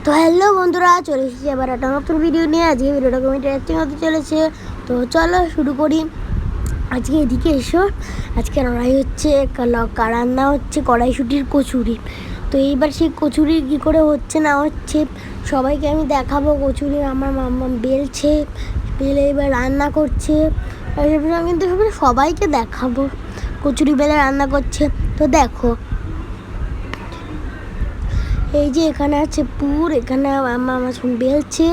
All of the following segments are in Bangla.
তো হ্যালো বন্ধুরা, চলে এসেছি আবার একটা নতুন ভিডিও নিয়ে। আজকে ভিডিওটা ইন্টারেস্টিং হতে চলেছে। তো চলো শুরু করি। আজকে এদিকে এসো। আজকে লড়াই হচ্ছে, রান্না হচ্ছে কড়াইশুঁটির কচুরি। তো এইবার সেই কচুরি কী করে হচ্ছে না হচ্ছে সবাইকে আমি দেখাবো। কচুরি আমার মাম্মা বেলছে, বেলে এবার রান্না করছে। আমি কিন্তু সবাইকে দেখাবো কচুরি বেলে রান্না করছে। তো দেখো, এই যে এখানে আছে পুর, এখানে আমার বেলছে,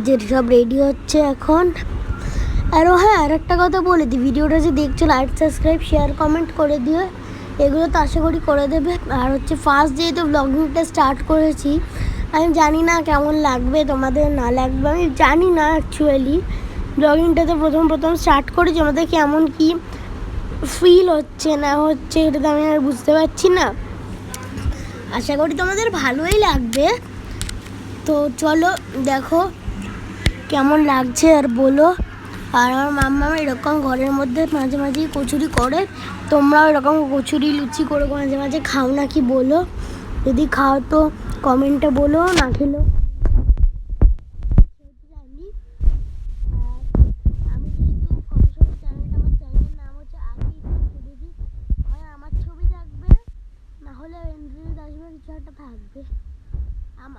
যে সব রেডি হচ্ছে এখন। আরও হ্যাঁ, আর একটা কথা বলে দিই, ভিডিওটা যে দেখছো লাইক সাবস্ক্রাইব শেয়ার কমেন্ট করে দিও। এগুলো তো আশা করি করে দেবে। আর হচ্ছে ফার্স্ট যেহেতু ব্লগিংটা স্টার্ট করেছি, আমি জানি না কেমন লাগবে তোমাদের, না লাগবে আমি জানি না। অ্যাকচুয়ালি ব্লগিংটা তো প্রথম স্টার্ট করেছি, আমাদের কেমন কি ফিল হচ্ছে না হচ্ছে এটা তো আমি আর বুঝতে পারছি না। আশা করি তোমাদের ভালোই লাগবে। তো চলো দেখো কেমন লাগছে আর বলো। আর আমার মাম্মা এরকম ঘরের মধ্যে মাঝে মাঝেই কচুরি করে। তোমরাও এরকম কচুরি লুচি করে মাঝে মাঝে খাও নাকি বলো। যদি খাও তো কমেন্টে বলো, না খেলেও জানি। আমি যেহেতু কফি শপ চ্যানেলটা, আমার চ্যানেলের নাম হচ্ছে আকি দিদি, হয় আমার ছবি থাকবে, না হলে এন্ড্রিল দাসবা কিছু একটা থাকবে।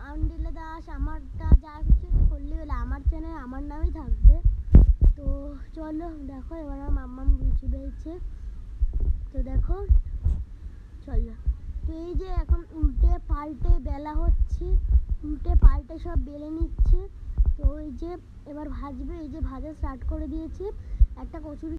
আন্ডিলে দাস আমারটা যা কিছু করলে হলে আমার চ্যানেল আমার নামই থাকবে। তো চলো দেখো, এবার আমার মাম্মা লুচি বেলছে। তো দেখো চলো, তো এই যে এখন উল্টে পাল্টে বেলা হচ্ছে, উল্টে পাল্টে সব বেলে নিচ্ছে। তো এই যে এবার ভাজবে, এই যে ভাজা স্টার্ট করে দিয়েছে। একটা কচুরি